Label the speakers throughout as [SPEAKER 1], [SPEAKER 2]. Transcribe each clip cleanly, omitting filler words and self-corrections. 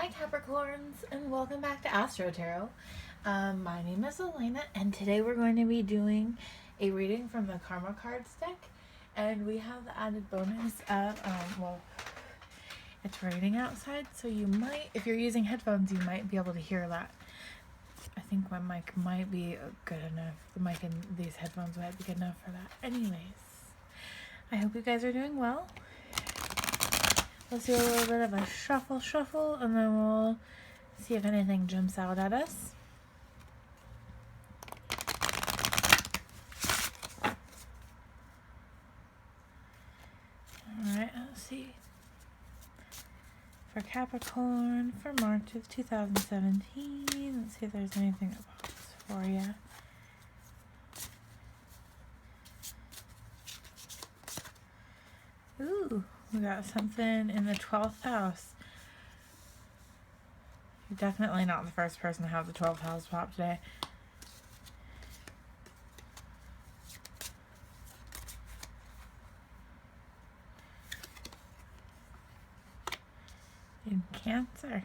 [SPEAKER 1] Hi Capricorns, and welcome back to Astro Tarot. My name is Elena, and today we're going to be doing a reading from the Karma Cards deck. And we have the added bonus of, it's raining outside, so you might, if you're using headphones, you might be able to hear that. I think my mic might be good enough. The mic in these headphones might be good enough for that. Anyways, I hope you guys are doing well. Let's do a little bit of a shuffle, and then we'll see if anything jumps out at us. Alright, let's see. For Capricorn, for March of 2017, let's see if there's anything that pops for you. Ooh, we got something in the 12th house. You're definitely not the first person to have the 12th house pop today. In Cancer.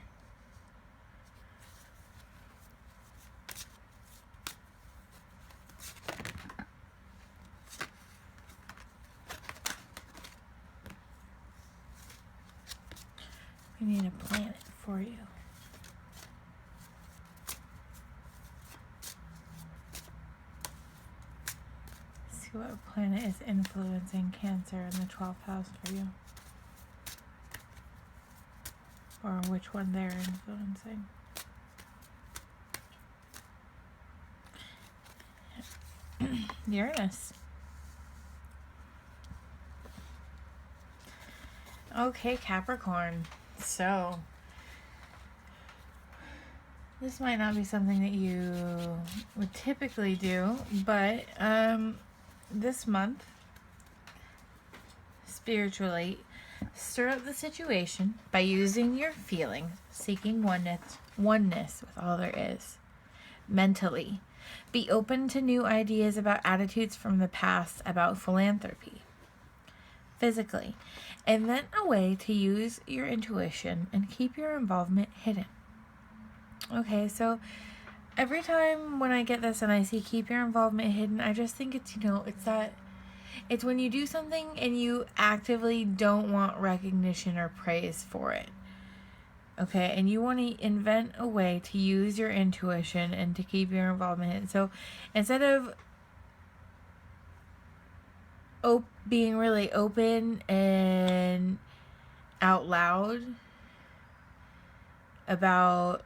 [SPEAKER 1] We need a planet for you. See what planet is influencing Cancer in the 12th house for you. Or which one they're influencing. Uranus. Okay, Capricorn. So, this might not be something that you would typically do, but this month, spiritually, stir up the situation by using your feelings, seeking oneness with all there is. Mentally, be open to new ideas about attitudes from the past about philanthropy. Physically, invent a way to use your intuition and keep your involvement hidden. Okay, so every time when I get this and I see keep your involvement hidden, I just think it's, it's when you do something and you actively don't want recognition or praise for it. Okay, and you want to invent a way to use your intuition and to keep your involvement hidden. So instead of being really open and out loud about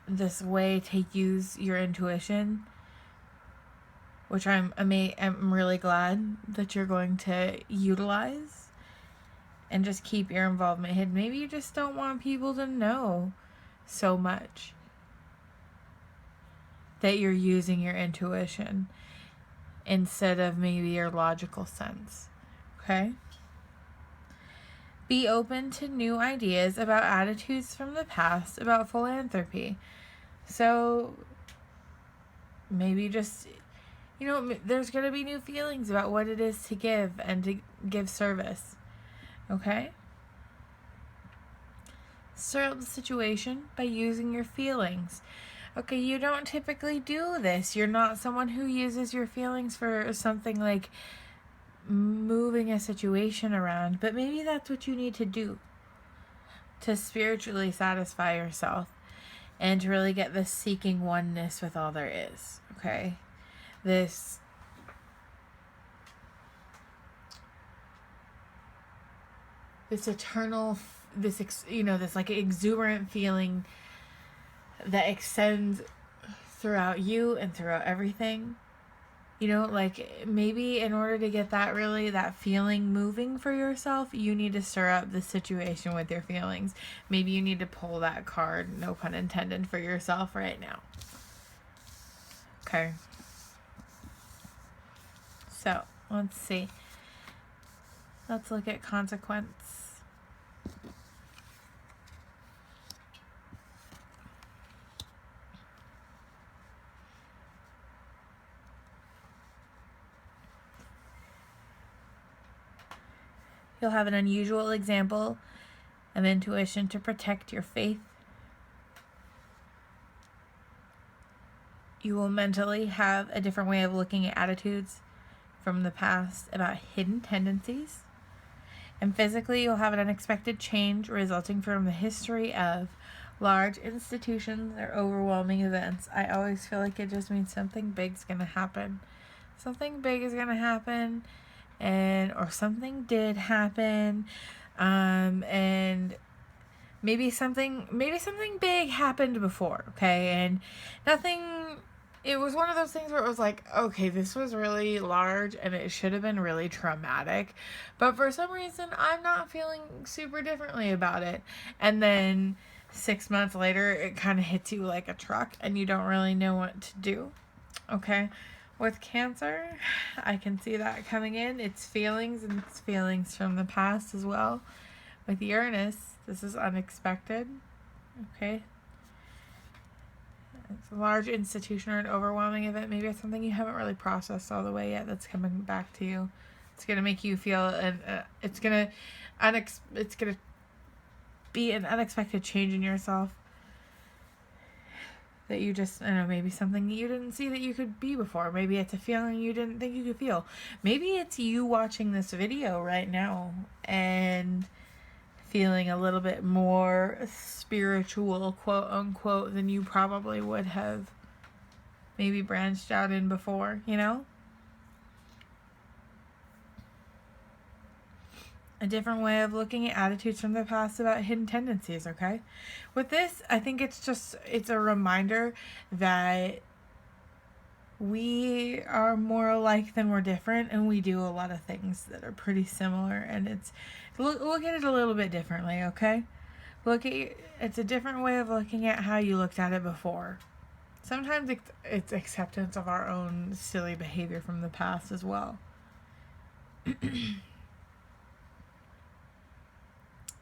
[SPEAKER 1] this way to use your intuition, which I'm really glad that you're going to utilize, and just keep your involvement hidden. Maybe you just don't want people to know so much that you're using your intuition instead of maybe your logical sense. Okay? Be open to new ideas about attitudes from the past about philanthropy. So maybe just, there's going to be new feelings about what it is to give and to give service. Okay? Stir up the situation by using your feelings. Okay, you don't typically do this. You're not someone who uses your feelings for something like moving a situation around, but maybe that's what you need to do to spiritually satisfy yourself and to really get this seeking oneness with all there is. Okay? This eternal, this like exuberant feeling that extends throughout you and throughout everything. Like maybe in order to get that feeling moving for yourself, you need to stir up the situation with your feelings. Maybe you need to pull that card, no pun intended, for yourself right now. Okay. So, let's see. Let's look at consequence. You'll have an unusual example of intuition to protect your faith You will mentally have a different way of looking at attitudes from the past about hidden tendencies. And physically, you'll have an unexpected change resulting from the history of large institutions or overwhelming events. I always feel like it just means something big's going to happen. Something big is going to happen, or something did happen, and maybe something big happened before, okay? And it was one of those things where it was like, okay, this was really large and it should have been really traumatic, but for some reason I'm not feeling super differently about it. And then 6 months later, it kind of hits you like a truck and you don't really know what to do, okay? With Cancer, I can see that coming in. It's feelings, and it's feelings from the past as well. With Uranus, this is unexpected, okay? It's a large institution or an overwhelming event. Maybe it's something you haven't really processed all the way yet that's coming back to you. It's going to make you feel, it's going to be an unexpected change in yourself that you just, I don't know, maybe something you didn't see that you could be before. Maybe it's a feeling you didn't think you could feel. Maybe it's you watching this video right now and feeling a little bit more spiritual, quote unquote, than you probably would have maybe branched out in before, you know? A different way of looking at attitudes from the past about hidden tendencies, okay? With this, I think it's a reminder that we are more alike than we're different, and we do a lot of things that are pretty similar, and look at it a little bit differently, okay? It's a different way of looking at how you looked at it before. Sometimes it's acceptance of our own silly behavior from the past as well.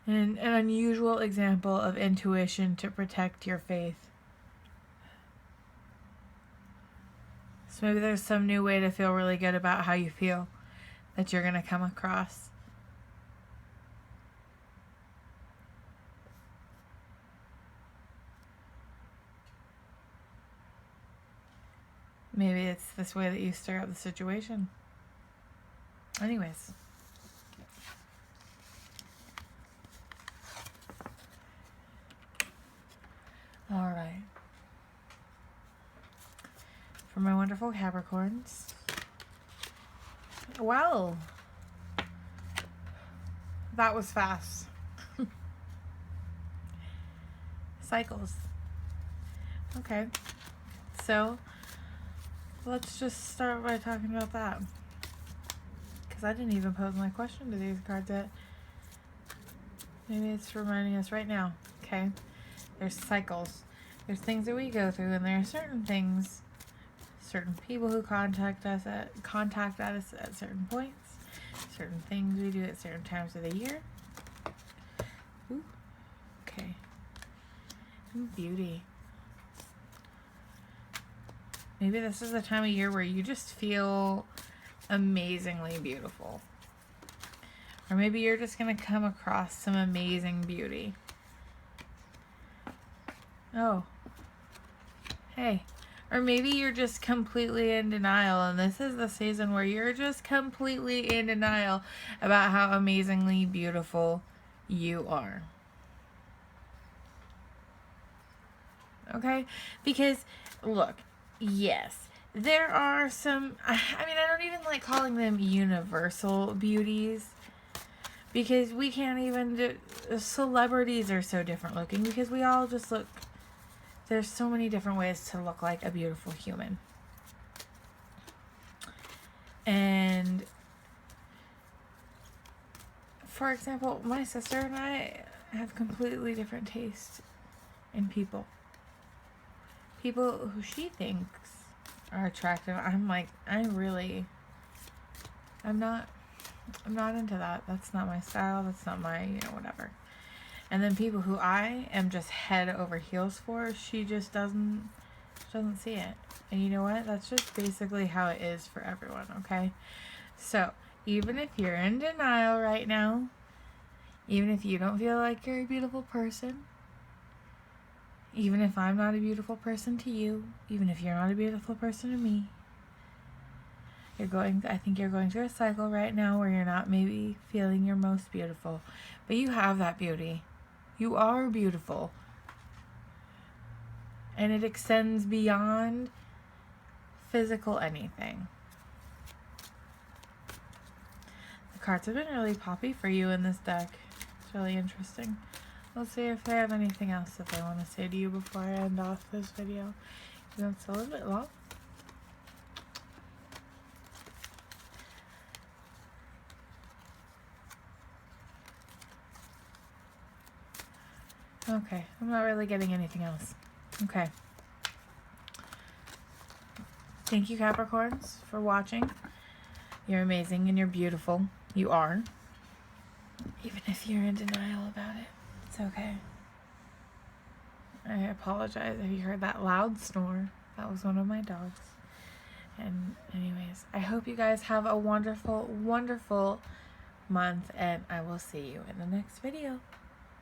[SPEAKER 1] And an unusual example of intuition to protect your faith. So maybe there's some new way to feel really good about how you feel that you're going to come across. Maybe it's this way that you stir up the situation. Anyways. All right. For my wonderful Capricorns. Well, that was fast. Cycles. Okay. So, let's just start by talking about that. Because I didn't even pose my question to these cards yet. Maybe it's reminding us right now. Okay. There's cycles. There's things that we go through, and there are certain things, certain people who contact us at certain points, certain things we do at certain times of the year. Ooh. Okay. Ooh, beauty. Maybe this is the time of year where you just feel amazingly beautiful. Or maybe you're just going to come across some amazing beauty. Oh. Hey. Or maybe you're just completely in denial, and this is the season where you're just completely in denial about how amazingly beautiful you are. Okay? Because, look, yes, there are some, I don't even like calling them universal beauties, because we can't even celebrities are so different looking, because we all just look, there's so many different ways to look like a beautiful human. And, for example, my sister and I have completely different tastes in people. People who she thinks are attractive, I'm like, I'm not into that. That's not my style. That's not my, whatever. And then people who I am just head over heels for, she just doesn't see it. And you know what? That's just basically how it is for everyone, okay? So, even if you're in denial right now, even if you don't feel like you're a beautiful person, Even if I'm not a beautiful person to you, even if you're not a beautiful person to me, I think you're going through a cycle right now where you're not maybe feeling your most beautiful, but you have that beauty. You are beautiful. And it extends beyond physical anything. The cards have been really poppy for you in this deck. It's really interesting. Let's see if they have anything else that they want to say to you before I end off this video. It's a little bit long. Okay, I'm not really getting anything else. Okay. Thank you, Capricorns, for watching. You're amazing and you're beautiful. You are. Even if you're in denial about it, it's okay. I apologize if you heard that loud snore. That was one of my dogs. And anyways, I hope you guys have a wonderful, wonderful month, and I will see you in the next video.